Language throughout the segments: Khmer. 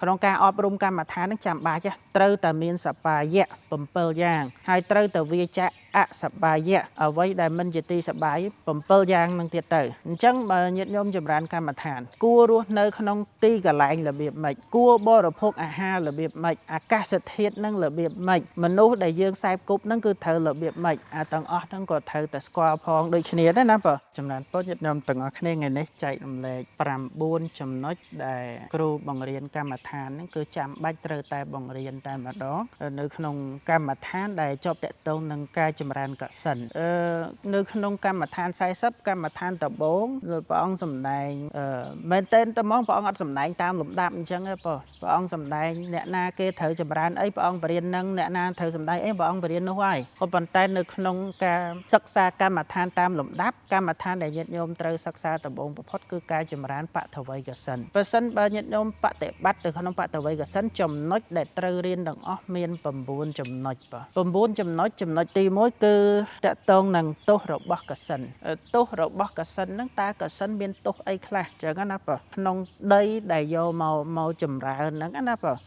ក្នុងការអប់រំកម្មដ្ឋាននឹងចាំបាច់ត្រូវតែមានសបាយៈ7យ៉ាងហើយត្រូវតែវាចាក់អសបាយៈអ្វីដែលមិនជាទីសបាយ7យ៉ាងនឹងទៀតទៅអញ្ចឹងបើញាតិញោមចម្រើនកម្មដ្ឋានគួររស់នៅក្នុងទីកន្លែងរបៀបម៉េចគួរបរិភោគអាហាររបៀបម៉េចអាកាសធាតុនឹងរបៀបម៉េចមនុស្សដែលយើងខ្សែគប់នឹងគឺត្រូវរបៀបម៉េចអាទាំងអស់ហ្នឹងក៏ត្រូវតែស្គាល់ផងដូចគ្នាដែរណាបើចម្រើនពុទ្ធញាតិញោមទាំងអស់គ្នាថ្ងៃនេះចែករំលែក9ចំណុចដែលគ្រូបង្រៀនកម្មដ្ឋានហ្នឹងគឺចាំបាច់ត្រូវតែបង្រៀនតែម្ដងនៅក្នុងកម្មដ្ឋានដែលជាប់តាក់ទងនឹងការចម្រើនកសិននៅក្នុងកម្មដ្ឋាន40កម្មដ្ឋានដំបូងព្រះអង្គសម្ដែងមែនទែនតែមកព្រះអង្គអត់សម្ដែងតាមលំដាប់អញ្ចឹងទេព្រះអង្គសម្ដែងអ្នកណាគេត្រូវចម្រើនអីព្រះអង្គបរៀននឹងអ្នកណាត្រូវសម្ដែងអីព្រះអង្គបរៀននោះហើយក៏ប៉ុន្តែនៅក្នុងការសិក្សាកម្មដ្ឋានតាមលំដាប់កម្មដ្ឋានដែលញាតិញោមត្រូវសិក្សាដំបូងបំផុតគឺការចម្រើនបតវ័យកសិនបើសិនបើញាតិញោមបប្រតិបត្តិទៅក្នុងបតវ័យកសិនចំណុចដែលត្រូវរៀនទាំងអស់មាន9ចំណុច9ចំណុចទី1គឺតកតងនឹងទោសរបស់កសិនទោសរបស់កសិនហ្នឹងតើកសិនមានទោសអីខ្លះចឹងណាក្នុងដីដែលយកមកចម្រើនហ្នឹងណា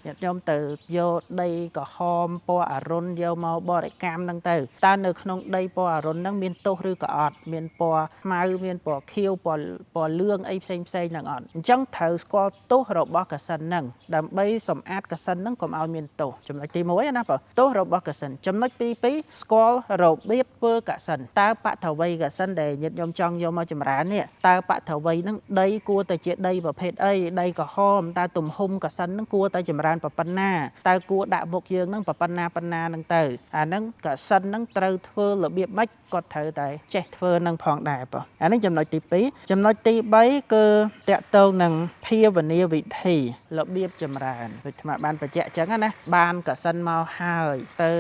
ញាតិញោមទៅយកដីក្រហមពណ៌អរុណយកមកបរិកម្មហ្នឹងទៅតើនៅក្នុងដីពណ៌អរុណហ្នឹងមានទោសឬក៏អត់មានពណ៌ខ្មៅមានពណ៌ខៀវពណ៌លឿងអីផ្សេងហ្នឹងអត់អញ្ចឹងត្រូវស្គាល់ទោសរបស់កសិនហ្នឹងដើម្បីសម្អាតកសិនហ្នឹងកុំឲ្យមានទោសចំណុចទី1ណាទោសរបស់កសិនចំណុចទី2ស្គាល់របៀបធ្វើកសិនតើបតវ័យកសិនដែលញាតិញោមចង់យកមកចម្រើននេះតើបតវ័យហ្នឹងដីគួរតែជាដីប្រភេទអីដីក្រហមតើទំហំកសិនហ្នឹងគួរតែចម្រើនប៉ុណ្ណាតើគួរដាក់មុខយើងហ្នឹងប៉ុណ្ណាហ្នឹងទៅអាហ្នឹងកសិនហ្នឹងត្រូវធ្វើរបៀបម៉េចគាត់ត្រូវតែចេះធ្វើនឹងផងដែរអានេះចំណុចទី2ចំណុចទី3គឺតកតងនឹងភាវនាវិធីរបៀបចម្រើនដូចថ្មបានបញ្ជាក់អញ្ចឹងណាបានកសិនមកហើយទៅ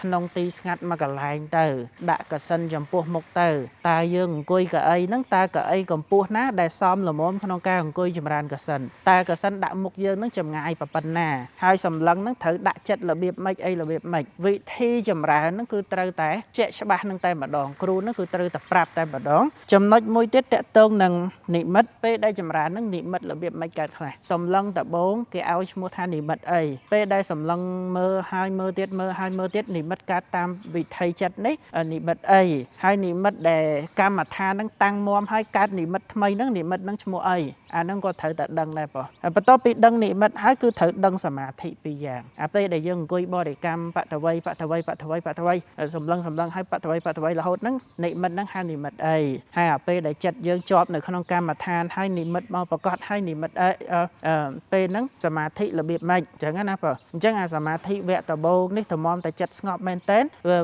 ក្នុងទីស្ងាត់មួយកន្លែងទៅដាក់កសិនចំពោះមុខទៅតើយើងអង្គុយកៅអីហ្នឹងតើកៅអីកម្ពស់ណាដែលសមល្មមក្នុងការអង្គុយចម្រើនកសិនតើកសិនដាក់មុខយើងហ្នឹងចម្ងាយប៉ុណ្ណាហើយសម្លឹងហ្នឹងត្រូវដាក់ចិត្តរបៀបម៉េចអីរបៀបម៉េចវិធីចម្រើនហ្នឹងគឺត្រូវតែជាក់ច្បាស់ហ្នឹងតែម្ដងគ្រូហ្នឹងគឺត្រូវតែប្រាប់តែម្ដងចំណុចមួយទៀតតកតងនឹងនិមិត្តពេលដែលចម្រើនហ្នឹងនិមិត្តរបៀបម៉េចកើតខ្លះសម្លឹងដបងគេឲ្យឈ្មោះថានិមិត្តអីពេលដែលសម្លឹងមើលហើយមើលទៀតនិមិត្តកើតតាមវិធីចិត្តនេះនិមិត្តអីហើយនិមិត្តដែលកម្មដ្ឋានហ្នឹងតាំងមាំហើយកើតនិមិត្តថ្មីហ្នឹងនិមិត្តហ្នឹងឈ្មោះអីអាហ្នឹងក៏ត្រូវតែដឹងដែរបន្ទាប់ពីដឹងនិមិត្តហើយគឺត្រូវដឹងសមាធិ2យ៉ាងអាពេលដែលយើងអង្គុយបរិកម្មបតវ័យសម្លឹងហើយបតវ័យរហូតហ្នឹងនិមិត្តហ្នឹងហៅនិមិត្តអីហើយអាពេលដែលចិត្តយើងជាប់នៅក្នុងកម្មដ្ឋានហើយនិមិត្តមកប្រកបហើយនិមិត្តពេលហ្នឹងសមាធិរបៀបម៉េចអញ្ចឹងណាអញ្ចឹងអាសមាធិវគ្គដំបូងនេះតម្រាំតែចិត្តស្ងប់មែនតើ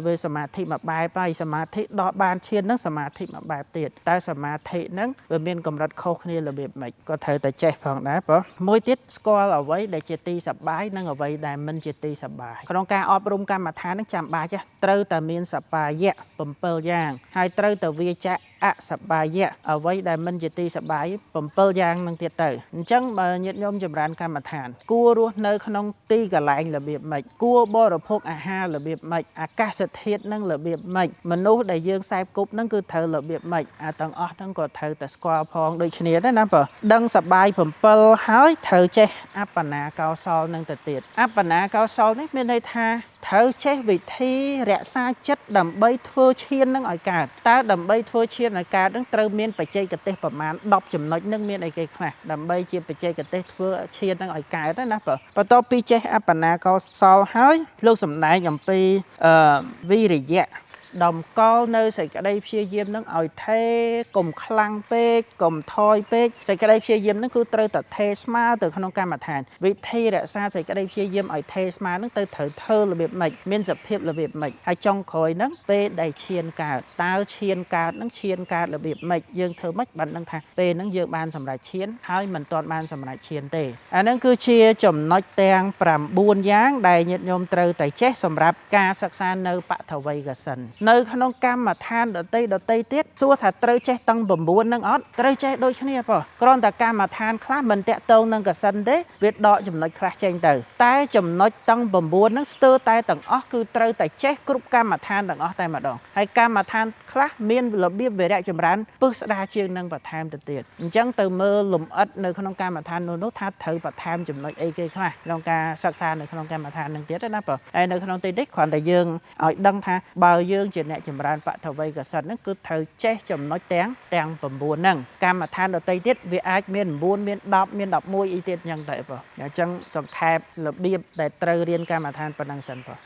វាសមាធិមួយបែបហើយសមាធិដល់បានឈានហ្នឹងសមាធិមួយបែបទៀតតែសមាធិហ្នឹងវាមានកម្រិតខុសគ្នារបៀបម៉េចក៏ត្រូវតែចេះផងដែរមួយទៀតស្គាល់អ្វីដែលជាទីសប្បាយនិងអ្វីដែលមិនជាទីសប្បាយក្នុងការអប់រំកម្មដ្ឋានហ្នឹងចាំបាច់ត្រូវតែមានសបាយៈ7យ៉ាងហើយត្រូវតែវាចាក់អសបាយៈអ្វីដែលមិនជាទីសប្បាយ7យ៉ាងនឹងទៀតទៅអញ្ចឹងបើញាតិញោមចម្រើនកម្មដ្ឋានគួររស់នៅក្នុងទីកន្លែងរបៀបម៉េចគួរបរិភោគអាហាររបៀបម៉េចអាកាសធាតុនឹងរបៀបម៉េចមនុស្សដែលយើងខ្សែគប់នឹងគឺត្រូវរបៀបម៉េចអាទាំងអស់ហ្នឹងក៏ត្រូវតែស្គាល់ផងដូចគ្នាដែរណាដឹងសបាយ7ហើយត្រូវចេះអបណាកោសលនឹងទៅទៀតអបណាកោសលនេះមានន័យថាត្រូវចេះវិធីរក្សាចិត្តដើម្បីធ្វើឈាននឹងឲ្យកើតតើដើម្បីធ្វើឈានឲ្យកើតនឹងត្រូវមានបច្ចេកទេសប្រមាណ10ចំណុចនឹងមានអីគេខ្លះដើម្បីជាបច្ចេកទេសធ្វើឈាននឹងឲ្យកើតណាបន្ទាប់ពីចេះអបណាកោសលហើយលោកសម្ដែងអំពីវិរិយៈដំកល់នៅសេចក្តីព្យាយាមនឹងឲ្យថេរកុំខ្លាំងពេកកុំថយពេកសេចក្តីព្យាយាមនឹងគឺត្រូវតែថេរស្មើទៅក្នុងកម្មដ្ឋានវិធីរក្សាសេចក្តីព្យាយាមឲ្យថេរស្មើនឹងទៅត្រូវធ្វើរបៀបម៉េចមានសភាពរបៀបម៉េចហើយចុងក្រោយហ្នឹងពេលដែលឈានកើតតើឈានកើតនឹងឈានកើតរបៀបម៉េចយើងធ្វើម៉េចបានដឹងថាពេលហ្នឹងយើងបានសម្រេចឈានហើយមិនទាន់បានសម្រេចឈានទេអាហ្នឹងគឺជាចំណុចទាំង9យ៉ាងដែលញាតិញោមត្រូវតែចេះសម្រាប់ការសិក្សានៅបថវ័យកសិន នៅក្នុងកម្មដ្ឋានដតីទៀតសួរថាត្រូវចេះតឹង9នឹងអត់ត្រូវចេះដូចគ្នាប៉ុគ្រាន់តែកម្មដ្ឋានខ្លះមិនតាក់ទងនឹងកសិនទេវាដកចំណុចខ្លះចេញទៅតែចំណុចតឹង9នឹងស្ទើរតែទាំងអស់គឺត្រូវតែចេះគ្រប់កម្មដ្ឋានទាំងអស់តែម្ដងហើយកម្មដ្ឋានខ្លះមានរបៀបវិរៈចម្រើនពឹសស្ដារជាងនឹងបន្ថែមទៅទៀតអញ្ចឹងទៅមើលលំអិតនៅក្នុងកម្មដ្ឋាននោះថាត្រូវបន្ថែមចំណុចអីគេខ្លះក្នុងការសិក្សានៅក្នុងកម្មដ្ឋាននឹងទៀតណាបងហើយនៅក្នុងទីនេះគ្រាន់តែយើងឲ្យដឹងថាបើយើងជាអ្នកចម្រើនបឋវីកសិណហ្នឹងគឺត្រូវចេះចំណុចទាំង9ហ្នឹងកម្មដ្ឋានដតីទៀតវាអាចមាន9មាន10មាន11អីទៀតអញ្ចឹងទៅបងអញ្ចឹងសង្ខេបរបៀបដែលត្រូវរៀនកម្មដ្ឋានប៉ុណ្ណឹងសិនបង